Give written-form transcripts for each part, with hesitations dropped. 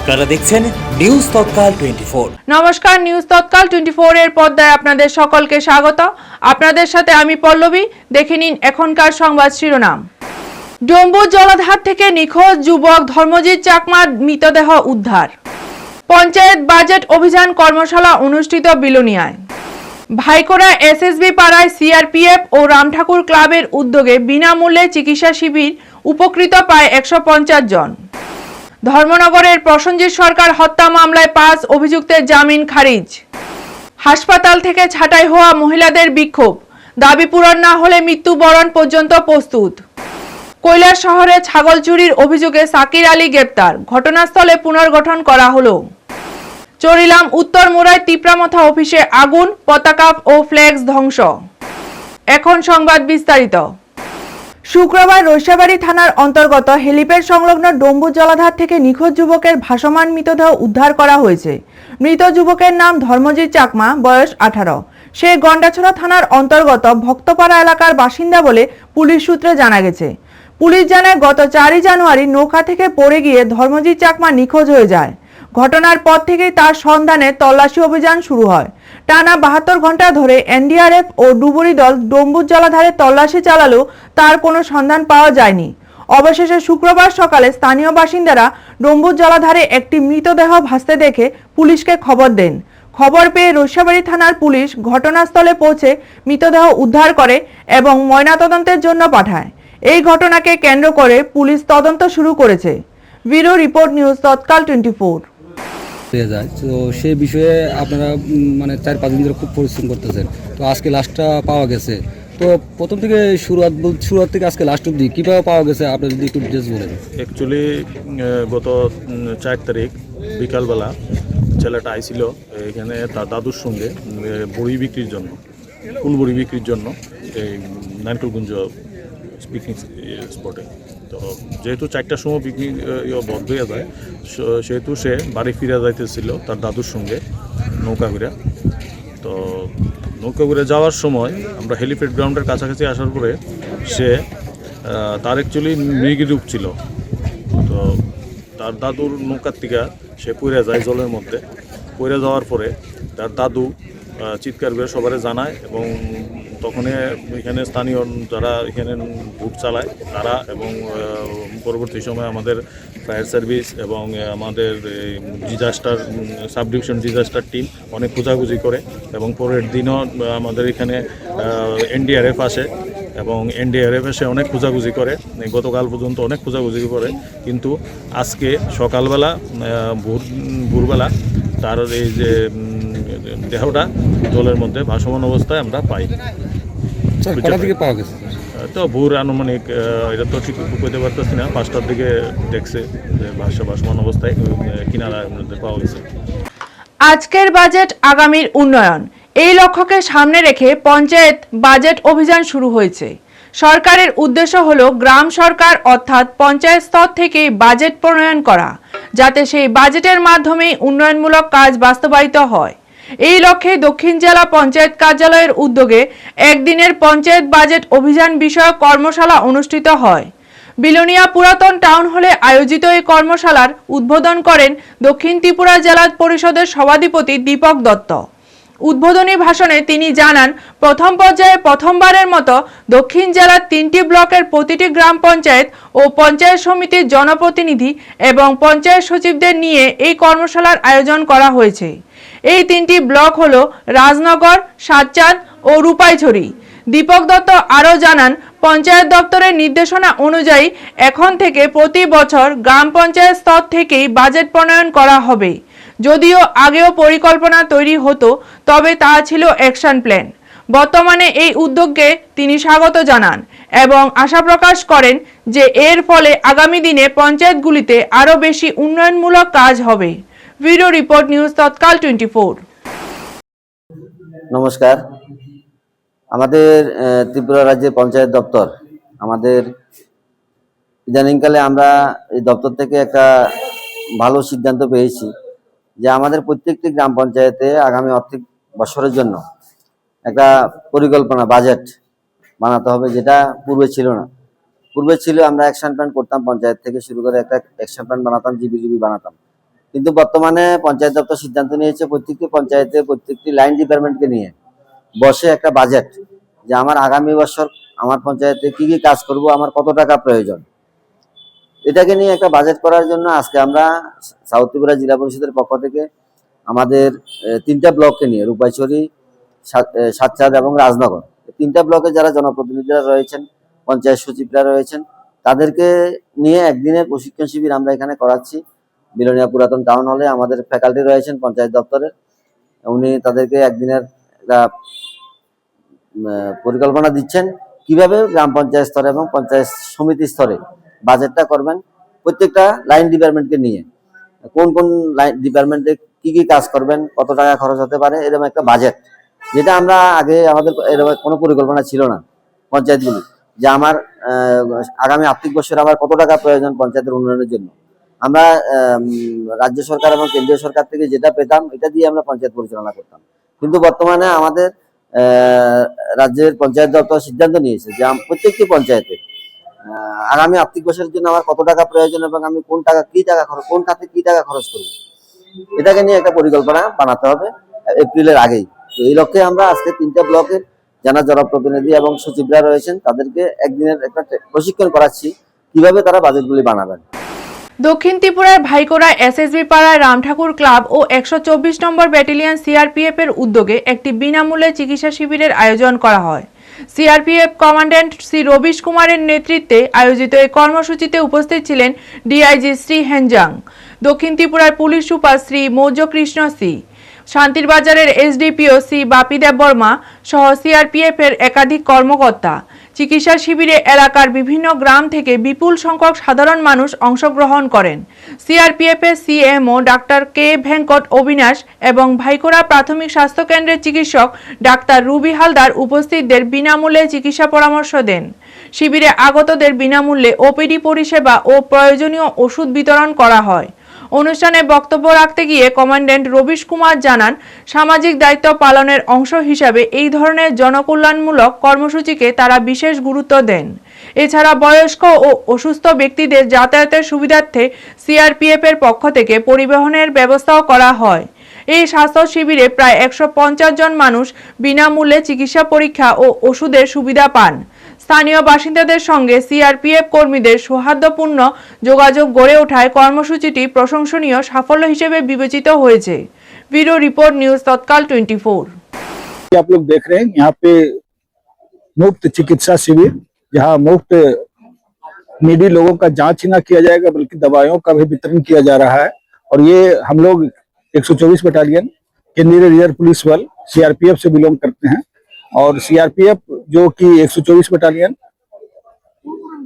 আপনারা দেখছেন নিউজ তৎকাল 24। নমস্কার, নিউজ তৎকাল 24 এর পর্দায় আপনাদের সকলকে স্বাগত। আপনাদের সাথে আমি পল্লবী। দেখে নিন এখনকার সংবাদ শিরোনাম। ডম্বুজ জলাধার থেকে নিখোঁজ যুবক ধর্মজিৎ চাকমার মৃতদেহ উদ্ধার। পঞ্চায়েত বাজেট অভিযান কর্মশালা অনুষ্ঠিত বিলোনিয়ায়। ভাইকোড়া এসএসবি পাড়ায় সিআরপিএফ ও রামঠাকুর ক্লাবের উদ্যোগে বিনামূল্যে চিকিৎসা শিবির, উপকৃত প্রায় 150 জন। ধর্মনগরের প্রসেনজিৎ সরকার হত্যা মামলায় 5 অভিযুক্তের জামিন খারিজ। হাসপাতাল থেকে ছাঁটাই হওয়া মহিলাদের বিক্ষোভ, দাবি পূরণ না হলে মৃত্যুবরণ পর্যন্ত প্রস্তুত। কৈলাস শহরে ছাগল চুরির অভিযোগে সাকির আলী গ্রেপ্তার, ঘটনাস্থলে পুনর্গঠন করা হলো। চরিলাম উত্তর মুরায় তিপ্রামথা অফিসে আগুন, পতাকা ও ফ্ল্যাক্স ধ্বংস। এখন সংবাদ বিস্তারিত। শুক্রবার রৈশাবাড়ী থানার অন্তর্গত হেলিপ্যাড সংলগ্ন ডম্বুজ জলাধার থেকে নিখোঁজ যুবকের ভাসমান মৃতদেহ উদ্ধার করা হয়েছে। মৃত যুবকের নাম ধর্মজিৎ চাকমা, বয়স 18। সে গন্ডাছড়া থানার অন্তর্গত ভক্তপাড়া এলাকার বাসিন্দা বলে পুলিশ সূত্রে জানা গেছে। পুলিশ জানায়, গত 4 জানুয়ারি নৌকা থেকে পড়ে গিয়ে ধর্মজিৎ চাকমা নিখোঁজ হয়ে যায়। ঘটনার পর থেকেই তার সন্ধানে তল্লাশি অভিযান শুরু হয়। টানা 72 ঘন্টা ধরে এনডিআরএফ ও ডুবুরি দল ডম্বুজ জলাধারে তল্লাশি চালালেও তার কোনো সন্ধান পাওয়া যায়নি। অবশেষে শুক্রবার সকালে স্থানীয় বাসিন্দারা ডম্বুজ জলাধারে একটি মৃতদেহ ভাসতে দেখে পুলিশকে খবর দেন। খবর পেয়ে রৈশাবাড়ী থানার পুলিশ ঘটনাস্থলে পৌঁছে মৃতদেহ উদ্ধার করে এবং ময়নাতদন্তের জন্য পাঠায়। এই ঘটনাকে কেন্দ্র করে পুলিশ তদন্ত শুরু করেছে। ব্যুরো রিপোর্ট, নিউজ তৎকাল 24। যায় তো সেই বিষয়ে আপনারা 4-5 দিন ধরে খুব পরিশ্রম করতেছেন, তো আজকে লাস্টটা পাওয়া গেছে। তো প্রথম থেকে শুরুয়াত থেকে আজকে লাস্ট অবধি কীভাবে পাওয়া গেছে আপনি যদি একটু ডিটেলস বলেন। অ্যাকচুয়ালি গত 4 তারিখ বিকালবেলা ছেলেটা আইছিল এখানে তার দাদুর সঙ্গে বড়ি বিক্রির জন্য, ফুল বড়ি বিক্রির জন্য এই নারকেলগুঞ্জ পিকনিক স্পটে। তো যেহেতু 4টার সময় পিকনিক বন্ধ হয়ে যায়, সেহেতু সে বাড়ি ফিরে যাইতেছিল তার দাদুর সঙ্গে নৌকা ঘুরে। তো নৌকা ঘুরে যাওয়ার সময় আমরা হেলিপ্যাড গ্রাউন্ডের কাছাকাছি আসার পরে সে তার অ্যাকচুয়ালি মৃগী ছিল। তো তার দাদুর নৌকার থেকে সে পড়ে যায় জলের মধ্যে। পড়ে যাওয়ার পরে তার দাদু চিৎকার করে সবারে জানায় এবং তখনই এখানে স্থানীয় যারা এখানে বুট চালায় তারা এবং পরবর্তী সময় আমাদের ফায়ার সার্ভিস এবং আমাদের disaster sub division disaster team অনেক খোঁজাখুঁজি করে এবং পরের দিনও আমাদের এখানে এনডিআরএফ আসে এবং এনডিআরএফ এসে অনেক খোঁজাখুঁজি করে। গতকাল পর্যন্ত অনেক খোঁজাখুঁজি করে, কিন্তু আজকে সকালবেলা ভোরবেলা তার এই যে দেহটা জলের মধ্যে ভাসমান অবস্থায় আমরা পাই। থেকে পাওয়া গেছে তো ভোর আনুমানিক, এটা তো ঠিক বলতে পারতেছি না, 5টার দিকে দেখছে যে ভাসমান অবস্থায় কিনারার মধ্যে পাওয়া গেছে। আজকের বাজেট আগামীর উন্নয়ন, এই লক্ষ্যকে সামনে রেখে পঞ্চায়েত বাজেট অভিযান শুরু হয়েছে। সরকারের উদ্দেশ্য হলো গ্রাম সরকার অর্থাৎ পঞ্চায়েত স্তর থেকে বাজেট প্রণয়ন করা, যাতে সেই বাজেটের মাধ্যমে উন্নয়নমূলক কাজ বাস্তবায়িত হয়। এই লক্ষ্যে দক্ষিণ জেলা পঞ্চায়েত কার্যালয়ের উদ্যোগে একদিনের পঞ্চায়েত বাজেট অভিযান বিষয়ক কর্মশালা অনুষ্ঠিত হয়। বিলোনিয়া পুরাতন টাউন হলে আয়োজিত এই কর্মশালার উদ্বোধন করেন দক্ষিণ ত্রিপুরা জেলা পরিষদের সভাধিপতি দীপক দত্ত। উদ্বোধনী ভাষণে তিনি জানান, প্রথম পর্যায়ে প্রথমবারের মতো দক্ষিণ জেলার 3টি ব্লকের প্রতিটি গ্রাম পঞ্চায়েত ও পঞ্চায়েত সমিতির জনপ্রতিনিধি এবং পঞ্চায়েত সচিবদের নিয়ে এই কর্মশালার আয়োজন করা হয়েছে। এই 3টি ব্লক হলো রাজনগর, সাতচাঁদ ও রূপাইছড়ি। দীপক দত্ত আরও জানান, পঞ্চায়েত দপ্তরের নির্দেশনা অনুযায়ী এখন থেকে প্রতি বছর গ্রাম পঞ্চায়েত স্তর থেকেই বাজেট প্রণয়ন করা হবে। যদিও আগেও পরিকল্পনা তৈরি হতো, তবে তা ছিল অ্যাকশন প্ল্যান। বর্তমানে এই উদ্যোগকে তিনি স্বাগত জানান এবং আশা প্রকাশ করেন যে এর ফলে আগামী দিনে পঞ্চায়েতগুলিতে আরও বেশি উন্নয়নমূলক কাজ হবে। ব্যুরো রিপোর্ট, নিউজ তৎকাল 24। নমস্কার। আমাদের ত্রিপুরা রাজ্যের পঞ্চায়েত দপ্তর, আমাদের ইদানিংকালে আমরা এই দপ্তর থেকে একটা ভালো সিদ্ধান্ত পেয়েছি যে আমাদের প্রত্যেকটি গ্রাম পঞ্চায়েতে আগামী আর্থিক বছরের জন্য একটা পরিকল্পনা বাজেট বানাতে হবে, যেটা পূর্বে ছিল না। পূর্বে ছিল আমরা অ্যাকশন প্ল্যান করতাম, পঞ্চায়েত থেকে শুরু করে একটা অ্যাকশন প্ল্যান বানাতাম, জিবি বানাতাম, কিন্তু বর্তমানে পঞ্চায়েত দপ্তর সিদ্ধান্ত নিয়েছে প্রত্যেকটি পঞ্চায়েতে প্রত্যেকটি লাইন ডিপার্টমেন্টকে নিয়ে বসে একটা বাজেট, যে আমার আগামী বছর আমার পঞ্চায়েতে কি কি কাজ করব, আমার কত টাকা প্রয়োজন, এটাকে নিয়ে একটা বাজেট করার জন্য আজকে আমরা সাউথ ত্রিপুরা জেলা পরিষদের পক্ষ থেকে আমাদের 3টা ব্লককে নিয়ে রূপাইছড়ি, সাতচাঁদ এবং রাজনগর, 3টা ব্লকে যারা জনপ্রতিনিধিরা রয়েছেন, পঞ্চায়েত সচিবরা রয়েছেন, তাদেরকে নিয়ে একদিনের প্রশিক্ষণ শিবির আমরা এখানে করাচ্ছি বিলোনিয়া পুরাতন টাউন হলে। আমাদের ফ্যাকাল্টি রয়েছেন পঞ্চায়েত দপ্তরের, উনি তাদেরকে একদিনের একটা পরিকল্পনা দিচ্ছেন কিভাবে গ্রাম পঞ্চায়েত স্তরে এবং পঞ্চায়েত সমিতি স্তরে বাজেটটা করবেন, প্রত্যেকটা লাইন ডিপার্টমেন্টকে নিয়ে কোন কোন লাইন ডিপার্টমেন্টে কি কি কাজ করবেন, কত টাকা খরচ হতে পারে, এরকম একটা বাজেট, যেটা আমরা আগে আমাদের এরকম কোনো পরিকল্পনা ছিল না পঞ্চায়েতগুলি, যে আমার আগামী আর্থিক বছরে আমার কত টাকা প্রয়োজন পঞ্চায়েতের উন্নয়নের জন্য। আমরা রাজ্য সরকার এবং কেন্দ্রীয় সরকার থেকে যেটা পেতাম এটা দিয়ে আমরা পঞ্চায়েত পরিচালনা করতাম, কিন্তু বর্তমানে আমাদের রাজ্যের পঞ্চায়েত দপ্তর সিদ্ধান্ত নিয়েছে যে প্রত্যেকটি পঞ্চায়েতে আগামী আর্থিক বছরের জন্য আমার কত টাকা প্রয়োজন এবং আমি কোন খাতে কি টাকা খরচ করবো, এটাকে নিয়ে একটা পরিকল্পনা বানাতে হবে এপ্রিলের আগেই। তো এই লক্ষ্যে আমরা আজকে 3টা ব্লকের যারা জনপ্রতিনিধি এবং সচিবরা রয়েছেন তাদেরকে একদিনের একটা প্রশিক্ষণ করাচ্ছি কিভাবে তারা বাজেটগুলি বানাবেন। দক্ষিণ ত্রিপুরার ভাইকোড়া এসএসবি পাড়ায় রামঠাকুর ক্লাব ও 124 নম্বর ব্যাটালিয়ন সিআরপিএফ এর উদ্যোগে একটি বিনামূল্যে চিকিৎসা শিবিরের আয়োজন করা হয়। সিআরপিএফ কমান্ড্যান্ট শ্রী রবিশ কুমারের নেতৃত্বে আয়োজিত এই কর্মসূচিতে উপস্থিত ছিলেন ডিআইজি শ্রী হেনজাং, দক্ষিণ ত্রিপুরার police super Shri Maurya Krishna C, শান্তির বাজারের এসডিপিও শ্রী বাপিদেব বর্মা সহ সিআরপিএফ এর একাধিক কর্মকর্তা। চিকিৎসা শিবিরে এলাকার বিভিন্ন গ্রাম থেকে বিপুল সংখ্যক সাধারণ মানুষ অংশগ্রহণ করেন। সিআরপিএফ এর সিএমও ডাক্তার কে ভেঙ্কট অবিনাশ এবং ভাইকোড়া প্রাথমিক স্বাস্থ্য কেন্দ্রের চিকিৎসক ডাক্তার রুবি হালদার উপস্থিতদের বিনামূল্যে চিকিৎসা পরামর্শ দেন। শিবিরে আগতদের বিনামূল্যে ওপিডি পরিষেবা ও প্রয়োজনীয় ওষুধ বিতরণ করা হয়। অনুষ্ঠানে বক্তব্য রাখতে গিয়ে কমান্ড্যান্ট রবিশ কুমার জানান, সামাজিক দায়িত্ব পালনের অংশ হিসাবে এই ধরনের জনকল্যাণমূলক কর্মসূচিকে তারা বিশেষ গুরুত্ব দেন। এছাড়া বয়স্ক ও অসুস্থ ব্যক্তিদের যাতায়াতের সুবিধার্থে সিআরপিএফ এর পক্ষ থেকে পরিবহনের ব্যবস্থাও করা হয়। এই স্বাস্থ্য শিবিরে প্রায় 150 জন মানুষ বিনামূল্যে চিকিৎসা পরীক্ষা ও ওষুধের সুবিধা পান। স্থানীয় বাসিন্দাদের সঙ্গে সিআরপিএফ কর্মীদের সৌহার্দ্যপূর্ণ যোগাযোগ গড়ে ওঠায় কর্মসূচিটি প্রশংসনীয় সাফল্য হিসেবে বিবেচিত হয়েছে। ব্যুরো রিপোর্ট, নিউজ तत्काल 24। आप लोग देख रहे हैं यहाँ पे मुफ्त चिकित्सा शिविर, जहाँ मुफ्त नीडी लोगों का जांच ही ना किया जाएगा बल्कि दवाइयों का भी वितरण किया जा रहा है। और ये हम लोग 124 बटालियन केंद्रीय रिजर्व पुलिस बल सीआरपीएफ से बिलोंग करते हैं। और सीआरपीएफ जो कि 124 बटालियन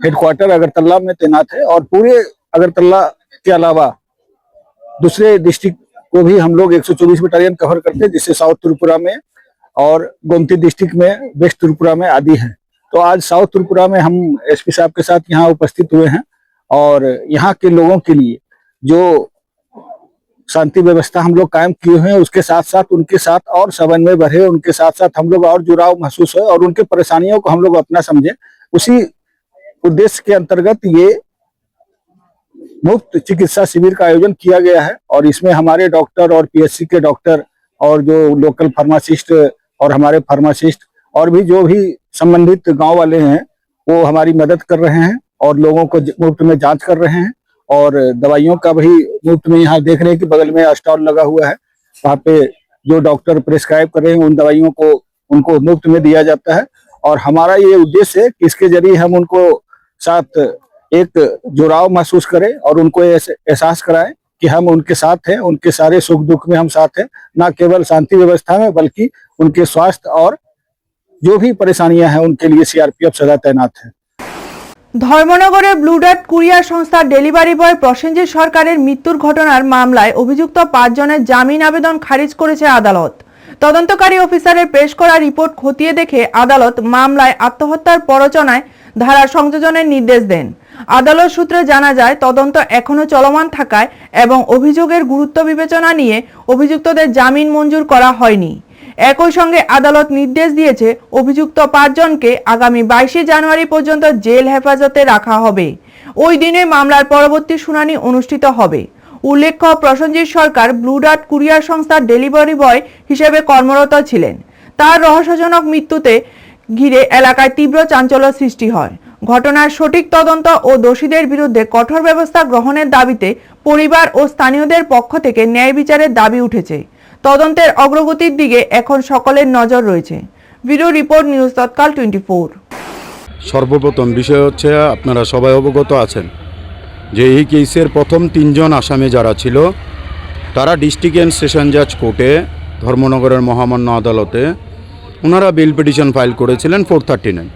हेडक्वार्टर अगरतला में तैनात है और पूरे अगरतला के अलावा दूसरे डिस्ट्रिक्ट को भी हम लोग 124 बटालियन कवर करते हैं, जिससे साउथ त्रिपुरा में और गोमती डिस्ट्रिक्ट में, वेस्ट त्रिपुरा में आदि हैं। तो आज साउथ त्रिपुरा में हम एसपी साहब के साथ यहाँ उपस्थित हुए हैं और यहाँ के लोगों के लिए जो शांति व्यवस्था हम लोग कायम किए हुए हैं उसके साथ साथ उनके साथ और समन्वय बढ़े, उनके साथ साथ हम लोग और जुड़ाव महसूस हो और उनके परेशानियों को हम लोग अपना समझे। उसी उद्देश्य के अंतर्गत ये मुफ्त चिकित्सा शिविर का आयोजन किया गया है। और इसमें हमारे डॉक्टर और पीएचसी के डॉक्टर और जो लोकल फार्मासिस्ट और हमारे फार्मासिस्ट और भी जो भी संबंधित गांव वाले हैं वो हमारी मदद कर रहे हैं और लोगों को मुफ्त में जांच कर रहे हैं। और दवाइयों का भी मुफ्त में, यहाँ देख रहे हैं कि बगल में स्टॉल लगा हुआ है, वहाँ पे जो डॉक्टर प्रिस्क्राइब कर रहे हैं उन दवाइयों को उनको मुफ्त में दिया जाता है। और हमारा ये उद्देश्य है कि इसके जरिए हम उनको साथ एक जुड़ाव महसूस करें और उनको एहसास कराएं कि हम उनके साथ हैं, उनके सारे सुख दुख में हम साथ हैं, न केवल शांति व्यवस्था में बल्कि उनके स्वास्थ्य और जो भी परेशानियां हैं उनके लिए सीआरपीएफ सदा तैनात है। ধর্মনগরের ব্লু ডার্ট কুরিয়ার সংস্থার ডেলিভারি বয় প্রসেনজিৎ সরকারের মৃত্যুর ঘটনার মামলায় অভিযুক্ত 5 জনের জামিন আবেদন খারিজ করেছে আদালত। তদন্তকারী অফিসারের পেশ করা রিপোর্ট খতিয়ে দেখে আদালত মামলায় আত্মহত্যার প্ররোচনায় ধারা সংযোজনের নির্দেশ দেন। আদালত সূত্রে জানা যায়, তদন্ত এখনো চলমান থাকায় এবং অভিযোগের গুরুত্ব বিবেচনা নিয়ে অভিযুক্তদের জামিন মঞ্জুর করা হয়নি। একই সঙ্গে আদালত নির্দেশ দিয়েছে অভিযুক্ত 5 জনকে আগামী 22 জানুয়ারি পর্যন্ত জেল হেফাজতে রাখা হবে। ওই দিনে মামলার পরবর্তী শুনানি অনুষ্ঠিত হবে। উল্লেখ্য, প্রসেনজিৎ সরকার ব্লু ডার্ট কুরিয়ার সংস্থার ডেলিভারি বয় হিসেবে কর্মরত ছিলেন। তার রহস্যজনক মৃত্যুতে ঘিরে এলাকায় তীব্র চাঞ্চল্য সৃষ্টি হয়। ঘটনার সঠিক তদন্ত ও দোষীদের বিরুদ্ধে কঠোর ব্যবস্থা গ্রহণের দাবিতে পরিবার ও স্থানীয়দের পক্ষ থেকে ন্যায় বিচারের দাবি উঠেছে। তদন্তের অগ্রগতির দিকে এখন সকলের নজর রয়েছে। ব্যুরো রিপোর্ট, নিউজ তৎকাল 24। সর্বপ্রথম বিষয় হচ্ছে, আপনারা সবাই অবগত আছেন যে এই কেসের প্রথম 3 জন আসামি যারা ছিল তারা ডিস্ট্রিক্ট অ্যান্ড সেশন জাজ কোর্টে ধর্মনগরের মহামান্য আদালতে ওনারা বেল পিটিশন ফাইল করেছিলেন 439,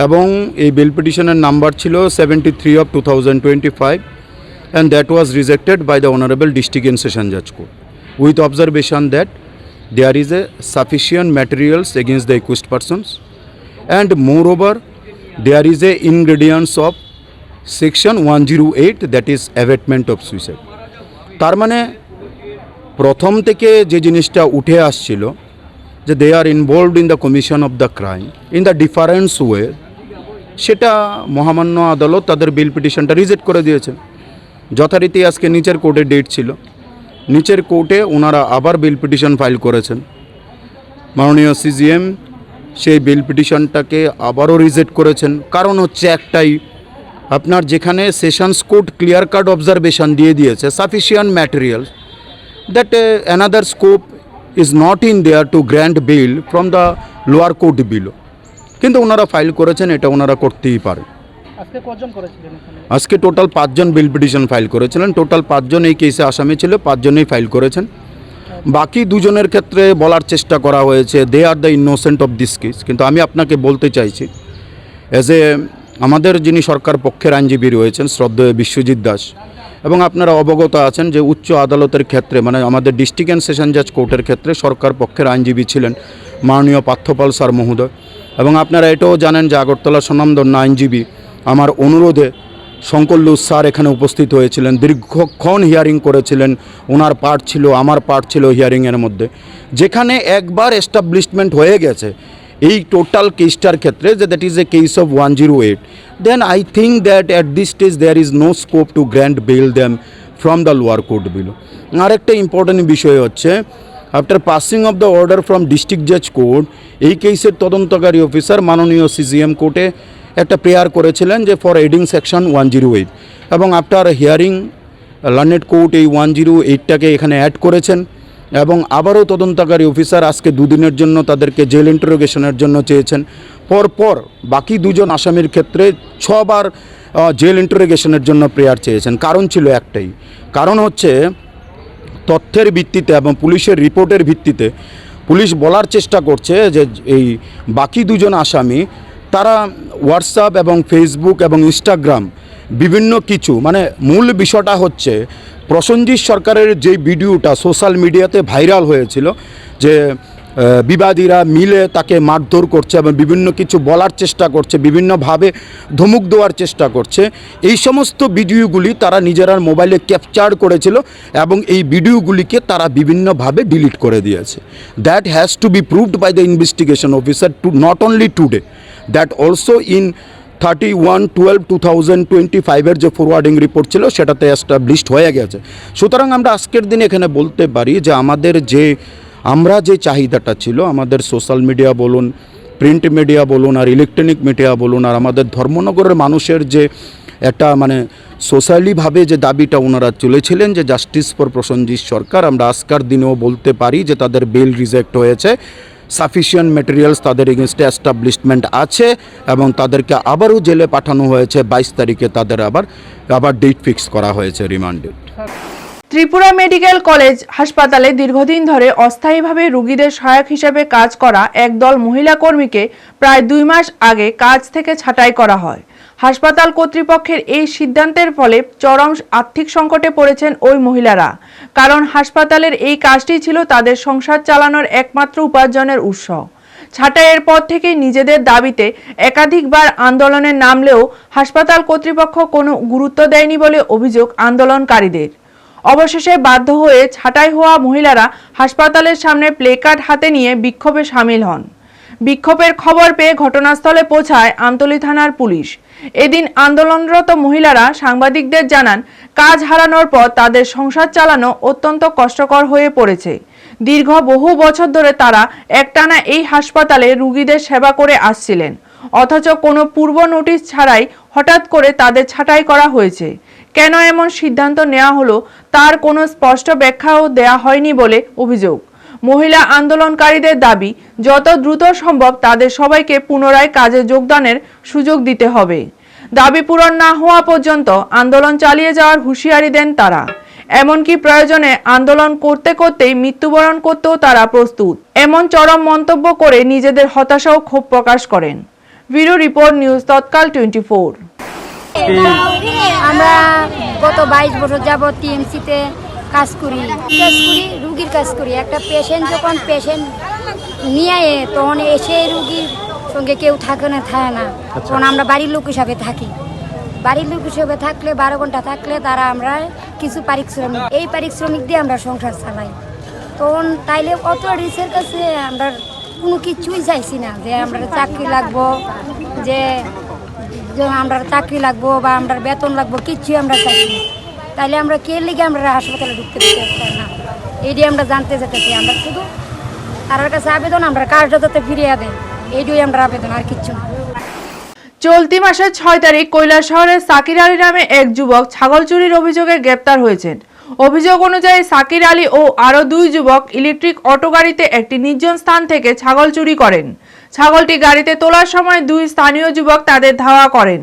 এবং এই বেল পিটিশনের নাম্বার ছিল 73/2025 and that was rejected by the Honorable District and Session Judge Court with observation that there is a sufficient materials against the accused persons, and moreover there is a ingredients of section 108, that is abatement of suicide. তার মানে প্রথম থেকে যে জিনিসটা উঠে আসছিল যে they are involved in the commission of the crime in the difference way, সেটা মহামান্য আদালত তাদের বিল পিটিশনটা রিজেক্ট করে দিয়েছে। যথারীতি আজকে নিচের কোর্টে ডেট ছিল, নিচের কোর্টে ওনারা আবার বিল পিটিশন ফাইল করেছেন। মাননীয় সিজিএম সেই বিল পিটিশনটাকে আবারও রিজেক্ট করেছেন। কারণ হচ্ছে একটাই, আপনার যেখানে sessions court clear cut observation দিয়ে দিয়েছে sufficient materials that another scope is not in there to grant bail from the lower court below, কিন্তু ওনারা ফাইল করেছেন, এটা ওনারা করতেই পারে। আজকে টোটাল 5 জন বিল পিটিশন ফাইল করেছিলেন। টোটাল 5 জন এই কেসে আসামি ছিল, 5 জনেই ফাইল করেছেন। বাকি 2 জনের ক্ষেত্রে বলার চেষ্টা করা হয়েছে they are the innocent of this case, কিন্তু আমি আপনাকে বলতে চাইছি অ্যাজ এ আমাদের যিনি সরকার পক্ষের আইনজীবী রয়েছেন শ্রদ্ধেয় বিশ্বজিৎ দাস, এবং আপনারা অবগত আছেন যে উচ্চ আদালতের ক্ষেত্রে মানে আমাদের ডিস্ট্রিক্ট অ্যান্ড সেশন জাজ কোর্টের ক্ষেত্রে সরকার পক্ষের আইনজীবী ছিলেন মাননীয় পার্থপাল স্যার মহোদয়, এবং আপনারা এটাও জানেন যে আগরতলা স্বনামধন্য আইনজীবী আমার অনুরোধে শঙ্করলুস স্যার এখানে উপস্থিত হয়েছিলেন, দীর্ঘক্ষণ হিয়ারিং করেছিলেন। ওনার পার্ট ছিল, আমার পার্ট ছিল হিয়ারিংয়ের মধ্যে, যেখানে একবার এস্টাবলিশমেন্ট হয়ে গেছে এই টোটাল কেসটার ক্ষেত্রে যে that is a case of 108, then I think that at this stage there is no scope to grant bail them from the lower court below. আরেকটা ইম্পর্টেন্ট বিষয় হচ্ছে, after passing of the order from district জাজ court, এই কেসের তদন্তকারী officer মাননীয় CGM কোর্টে একটা প্রেয়ার করেছিলেন যে ফর এডিং সেকশন 108, এবং আফটার হিয়ারিং লার্নেড কোর্ট এই 108টাকে এখানে অ্যাড করেছেন, এবং আবারও তদন্তকারী অফিসার আজকে 2 দিনের জন্য তাদেরকে জেল ইন্টারোগেশনের জন্য চেয়েছেন। পরপর বাকি 2 জন আসামির ক্ষেত্রে 6 বার জেল ইন্টারোগেশনের জন্য প্রেয়ার চেয়েছেন। কারণ ছিল একটাই, কারণ হচ্ছে তথ্যের ভিত্তিতে এবং পুলিশের রিপোর্টের ভিত্তিতে পুলিশ বলার চেষ্টা করছে যে এই বাকি 2 জন আসামি তারা হোয়াটসঅ্যাপ এবং ফেসবুক এবং ইনস্টাগ্রাম বিভিন্ন কিছু, মানে মূল বিষয়টা হচ্ছে প্রসেনজিৎ সরকারের যে ভিডিওটা সোশ্যাল মিডিয়াতে ভাইরাল হয়েছিল যে বিবাদীরা মিলে তাকে মারধর করছে এবং বিভিন্ন কিছু বলার চেষ্টা করছে, বিভিন্নভাবে ধমক দেওয়ার চেষ্টা করছে, এই সমস্ত ভিডিওগুলি তারা নিজেরা মোবাইলে ক্যাপচার করেছিল এবং এই ভিডিওগুলিকে তারা বিভিন্নভাবে ডিলিট করে দিয়েছে। That has to be proved by the investigation officer to not only today, that also in 31/12/2025 যে ফরওয়ার্ডিং রিপোর্ট ছিল সেটাতে এস্টাবলিশড হয়ে গেছে। সুতরাং আমরা আজকের দিনে এখানে বলতে পারি যে আমরা যে চাহিদাটা ছিল, আমাদের সোশ্যাল মিডিয়া বলুন, প্রিন্ট মিডিয়া বলুন, আর ইলেকট্রনিক মিডিয়া বলুন, আর আমাদের ধর্মনগরের মানুষের যে একটা মানে সোশ্যালিভাবে যে দাবিটা ওনারা চলেছিলেন যে জাস্টিস ফর প্রসেনজিৎ সরকার, আমরা আজকের দিনেও বলতে পারি যে তাদের বেল রিজেক্ট হয়েছে, সাফিসিয়েন্ট ম্যাটেরিয়ালস তাদের এগেনস্টে এস্টাবলিশমেন্ট আছে, এবং তাদেরকে আবারও জেলে পাঠানো হয়েছে। 22 তারিখে তাদের আবার ডেট ফিক্স করা হয়েছে রিমান্ডে। ত্রিপুরা মেডিকেল কলেজ হাসপাতালে দীর্ঘদিন ধরে অস্থায়ীভাবে রোগীদের সহায়ক হিসেবে কাজ করা একদল মহিলা কর্মীকে প্রায় 2 মাস আগে কাজ থেকে ছাঁটাই করা হয়। হাসপাতাল কর্তৃপক্ষের এই সিদ্ধান্তের ফলে চরম আর্থিক সংকটে পড়েছেন ওই মহিলারা, কারণ হাসপাতালের এই কাজটি ছিল তাদের সংসার চালানোর একমাত্র উপার্জনের উৎস। ছাঁটাইয়ের পর থেকে নিজেদের দাবিতে একাধিকবার আন্দোলনে নামলেও হাসপাতাল কর্তৃপক্ষ কোনো গুরুত্ব দেয়নি বলে অভিযোগ আন্দোলনকারীদের। অবশেষে বাধ্য হয়ে ছাঁটাই হওয়া মহিলারা হাসপাতালের সামনে প্লেকার্ড হাতে নিয়ে বিক্ষোভে সামিল হন। বিক্ষোভের খবর পেয়ে ঘটনাস্থলে পৌঁছায় আমতলী থানার পুলিশ। এদিন আন্দোলনরত মহিলারা সাংবাদিকদের জানান, কাজ হারানোর পর তাদের সংসার চালানো অত্যন্ত কষ্টকর হয়ে পড়েছে। দীর্ঘ বহু বছর ধরে তারা একটানা এই হাসপাতালে রোগীদের সেবা করে আসছিলেন, অথচ কোনো পূর্ব নোটিশ ছাড়াই হঠাৎ করে তাদের ছাঁটাই করা হয়েছে। কেন এমন সিদ্ধান্ত নেওয়া হলো তার কোনো স্পষ্ট ব্যাখ্যাও দেয়া হয়নি বলে অভিযোগ। মহিলা আন্দোলনকারীদের দাবি, যত দ্রুত সম্ভব তাদের সবাইকে পুনরায় কাজে যোগদানের সুযোগ দিতে হবে। দাবি পূরণ না হওয়া পর্যন্ত আন্দোলন চালিয়ে যাওয়ার হুঁশিয়ারি দেন তারা। এমনকি প্রয়োজনে আন্দোলন করতে করতেই মৃত্যুবরণ করতেও তারা প্রস্তুত। এমন চরম মন্তব্য করে নিজেদের হতাশা ও ক্ষোভ প্রকাশ করেন। ব্যুরো রিপোর্ট, নিউজ তৎকাল 24। আমরা গত 22 বছর যাবত টিএমসিতে কাজ করি, রুগীর কাজ করি। একটা পেশেন্ট যখন পেশেন্ট নিয়ে তখন এসে রুগীর সঙ্গে কেউ থাকে না তখন আমরা বাড়ির লোক হিসাবে থাকি। বাড়ির লোক হিসেবে থাকলে 12 ঘন্টা থাকলে তারা আমরা কিছু পারিশ্রমিক, এই পারিশ্রমিক দিয়ে আমরা সংসার চালাই। তখন তাইলে অথরিটির কাছে আমরা কোনো কিছুই চাইছি না যে আমরা চাকরি লাগবো, যে আমরা চাকরি লাগবো বা আমরা বেতন লাগবো, কিচ্ছুই আমরা চাইছি না। তাইলে আমরা কে লিগে আমরা হাসপাতালে ঢুকতে পারছি না, এইটি আমরা জানতে যেতেছি। আমরা শুধু তার কাছে আবেদন, আমরা কাজটা যাতে ফিরিয়ে দেয়, এইটাই আমরা আবেদন, আর কিচ্ছু না। চলতি মাসের 6 তারিখ কৈলাসহরের সাকির আলী নামে এক যুবক ছাগল চুরির অভিযোগে গ্রেপ্তার হয়েছেন। অভিযোগ অনুযায়ী সাকির আলী ও আরও 2 যুবক ইলেকট্রিক অটো গাড়িতে একটি নির্জন স্থান থেকে ছাগল চুরি করেন। ছাগলটি গাড়িতে তোলার সময় 2 স্থানীয় যুবক তাদের ধাওয়া করেন।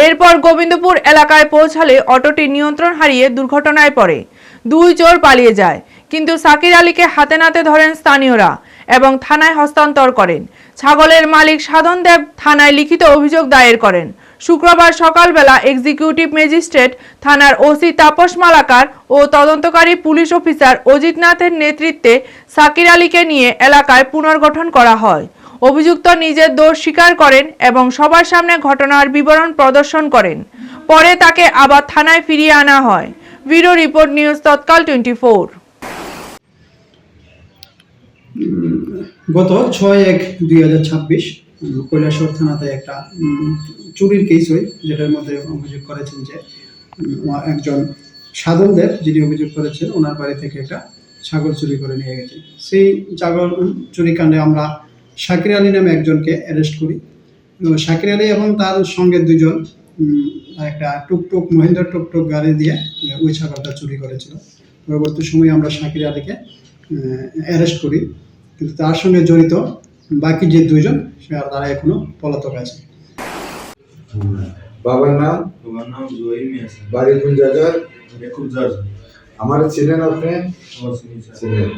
এরপর গোবিন্দপুর এলাকায় পৌঁছালে অটোটি নিয়ন্ত্রণ হারিয়ে দুর্ঘটনায় পড়ে। 2 চোর পালিয়ে যায়, কিন্তু সাকির আলীকে হাতে নাতে ধরেন স্থানীয়রা এবং থানায় হস্তান্তর করেন। ছাগলের মালিক সাধন দেব থানায় লিখিত অভিযোগ দায়ের করেন। শুক্রবার সকালবেলা এক্সিকিউটিভ ম্যাজিস্ট্রেট থানার ওসি তাপস মালাকার ও তদন্তকারী পুলিশ অফিসার অজিত নাথের নেতৃত্বে সাকির আলীকে নিয়ে এলাকায় পুনর্গঠন করা হয়। অভিযুক্ত নিজের দোষ স্বীকার করেন এবং সবার সামনে ঘটনার বিবরণ প্রদর্শন করেন। পরে তাকে আবার থানায় ফিরিয়ে আনা হয়। ব্যুরো রিপোর্ট, নিউজ তৎকাল 24। গত 6/1/2026 কৈলাসহর থানাতে একটা চুরির কেস হয়, যেটার মধ্যে অভিযোগ করেছেন যে একজন সাধন দেব, যিনি অভিযোগ করেছেন ওনার বাড়ি থেকে একটা ছাগল চুরি করে নিয়ে গেছে। সেই ছাগল চুরি কাণ্ডে আমরা সাকির আলী নামে একজনকে অ্যারেস্ট করি। সাকির আলী এবং তার সঙ্গে 2 জন একটা টুকটুক মহিন্দ্রা টুকটুক গাড়ি দিয়ে ওই ছাগলটা চুরি করেছিল। পরবর্তী সময়ে আমরা সাকির আলীকে অ্যারেস্ট করি, কিন্তু তার সঙ্গে জড়িত বাকি যে 2 জন তারা এখনো পলাতক আছে। বাবার নাম জহির মিয়া, বাড়ি কোন জায়গায়? খুবজার। আমার ছিলেন আপনি? ছিলেন।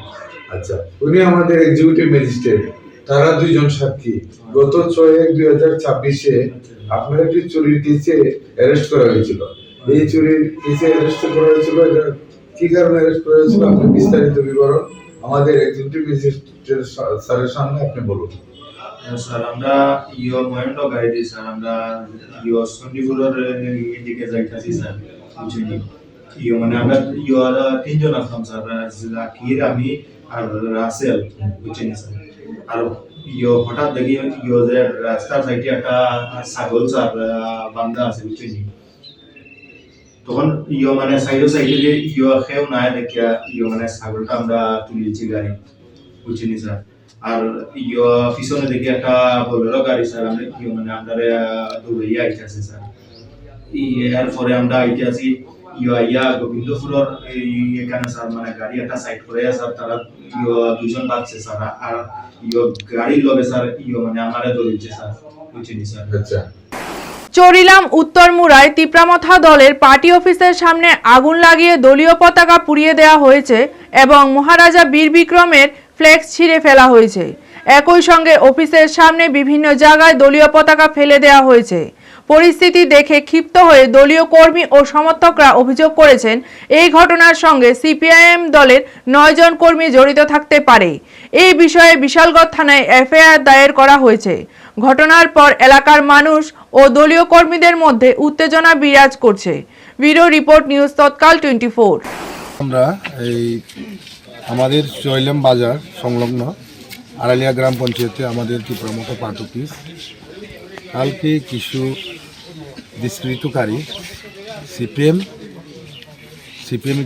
আচ্ছা, উনি আমাদের এক্সিকিউটিভ ম্যাজিস্ট্রেট, তারা 2 জন সাক্ষী। গত 6/1/2026 আপনার একটি চুরির কেসে অ্যারেস্ট করা হয়েছিল। এই চুরির কেসে অ্যারেস্ট করা হয়েছিল, কি কারণে অ্যারেস্ট করা হয়েছিল আপনি বিস্তারিত বিবরণ আমাদের এক্সিকিউটিভ ম্যাজিস্ট্রেট স্যারের সামনে আপনি বলুন। স্যার, আমরা মহেন্দ্র গাড়ি দিই স্যার, আমরা সন্ডিপুরের দিকে যাইতেছি স্যার, বুঝিনি মানে আমরা 3 জন আসলাম স্যার, জাকির, আমি আর রাসেল, বুঝিনি স্যার। আর হঠাৎ দেখি যে রাস্তার সাইডে একটা ছাগল স্যার বান্ধা আছে, বুঝিনি। তখন মানে সাইডে যে খেউ নাই দেখিয়া মানে ছাগলটা আমরা তুলেছি গাড়ি, বুঝিনি স্যার। আর পিছনে দেখি একটা বোলেরো গাড়ি স্যার, আমরা মানে আপনারা দৌড়াইয়া আইতেছে স্যার। এরপরে আমরা আইতে আছি গোবিন্দপুরের এখানে স্যার, মানে গাড়ি একটা সাইড করে স্যার, তারা 2 জন বাঁচছে স্যার। আর গাড়ির লগে স্যার মানে আমারে দৌড়িয়েছে স্যার, বুঝিনি স্যার। আচ্ছা, চরিলাম উত্তর মুড়ায় তিপ্রামথা দলের পার্টি অফিসের সামনে আগুন লাগিয়ে দলীয় পতাকা পুড়িয়ে দেওয়া হয়েছে এবং মহারাজা বীর বিক্রমের ফ্লেক্স ছিঁড়ে ফেলা হয়েছে। একই সঙ্গে অফিসের সামনে বিভিন্ন জায়গায় দলীয় পতাকা ফেলে দেওয়া হয়েছে। পরিস্থিতি দেখে ক্ষিপ্ত হয়ে দলীয় কর্মী ও সমর্থকরা অভিযোগ করেছেন, এই ঘটনার সঙ্গে সিপিআইএম দলের 9 জন কর্মী জড়িত থাকতে পারে। এই বিষয়ে বিশালগড় থানায় এফআইআর দায়ের করা হয়েছে। ঘটনার পর এলাকার মানুষ ও দলীয় কর্মীদের মধ্যে উত্তেজনা বিরাজ করছে। ব্যুরো রিপোর্ট, নিউজ তৎকাল 24। আমরা এই আমাদের চৈলাম বাজার সংলগ্ন আড়ালিয়া গ্রাম পঞ্চায়েতে আমাদের কি প্রমুখ পার্ট অফিস কালকে কিছু দুষ্কৃতকারী সিপিএম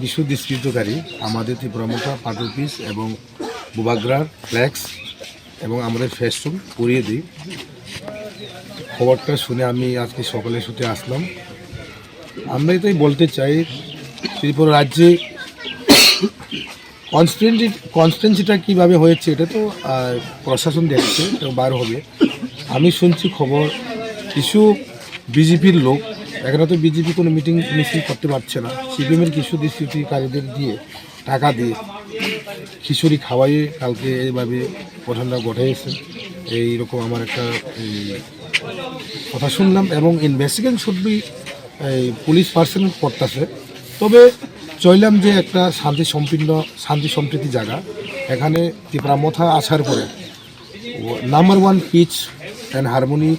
কিছু দুষ্কৃতকারী আমাদের ত্রিপুরামুখা পার্ট অফিস এবং বুবাগ্রার ফ্ল্যাক্স এবং আমাদের ফেস্টুন পুড়িয়ে দিই। খবরটা শুনে আমি আজকে সকালে ছুটে আসলাম। আমরা এটাই বলতে চাই ত্রিপুরা রাজ্যে কনস্টেন্সিটা কীভাবে হয়েছে এটা তো প্রশাসন দেখছে, তো বার হবে। আমি শুনছি খবর কিছু বিজেপির লোক, এখানে তো বিজেপি কোনো মিটিং মিছিল করতে পারছে না, সিপিএমের কিছু দুষ্কৃতিকারীদের দিয়ে টাকা দিয়ে খিচুড়ি খাওয়াইয়ে কালকে এইভাবে ঘটনা ঘটাইছে। এইরকম আমার একটা কথা শুনলাম এবং investigation should be police person করতেছে। তবে চাইলাম যে একটা শান্তি সম্প্রীতি জায়গা, এখানে ত্রিপুরামথা আসার পরে নাম্বার 1 পিচ অ্যান্ড হারমোনি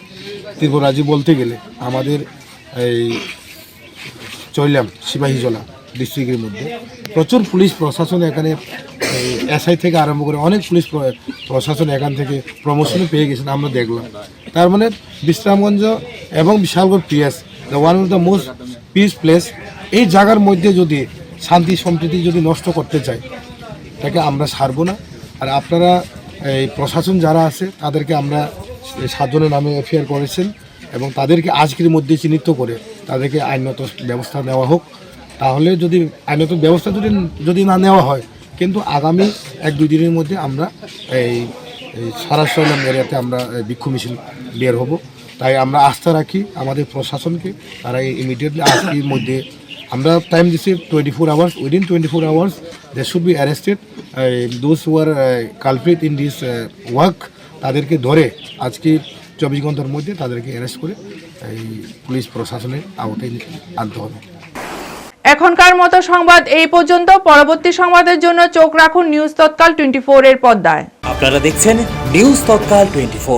ত্রিপুরাজি বলতে গেলে আমাদের এই চৈলাম সিপাহীজলা ডিস্ট্রিক্টের মধ্যে প্রচুর পুলিশ প্রশাসন, এখানে এসআই থেকে আরম্ভ করে অনেক পুলিশ প্রশাসন এখান থেকে প্রমোশনও পেয়ে গেছেন আমরা দেখলাম। তার মানে বিশ্রামগঞ্জ এবং Bishalgarh PS the one of the most piece place, এই জায়গার মধ্যে যদি শান্তি সম্প্রীতি যদি নষ্ট করতে চাই তাকে আমরা ছাড়বো না। আর আপনারা এই প্রশাসন যারা আছে তাদেরকে আমরা 7 জনের নামে এফআইআর করেছেন এবং তাদেরকে আজকের মধ্যে চিহ্নিত করে তাদেরকে আইনত ব্যবস্থা নেওয়া হোক। তাহলে যদি আইনত ব্যবস্থা যদি না নেওয়া হয়, কিন্তু আগামী 1-2 দিনের মধ্যে আমরা এই সারাশৈলাম এরিয়াতে আমরা বিক্ষোভ মিছিল বের হব। তাই আমরা আস্থা রাখি আমাদের প্রশাসনকে, তারা ইমিডিয়েটলি আজকের মধ্যে আমরা টাইম দিচ্ছি 24 hours, within 24 hours they should be arrested those who are culprit in this work. তাদেরকে ধরে আজকে 24 ঘন্টার মধ্যে তাদেরকে অ্যারেস্ট করে এই পুলিশ প্রশাসনের আওতায় আনতে হবে। এখনকার মতো সংবাদ এই পর্যন্ত। পরবর্তী সংবাদের জন্য চোখ রাখুন নিউজ তৎকাল 24 এর পর্দায়। আপনারা দেখছেন নিউজ তৎকাল 24।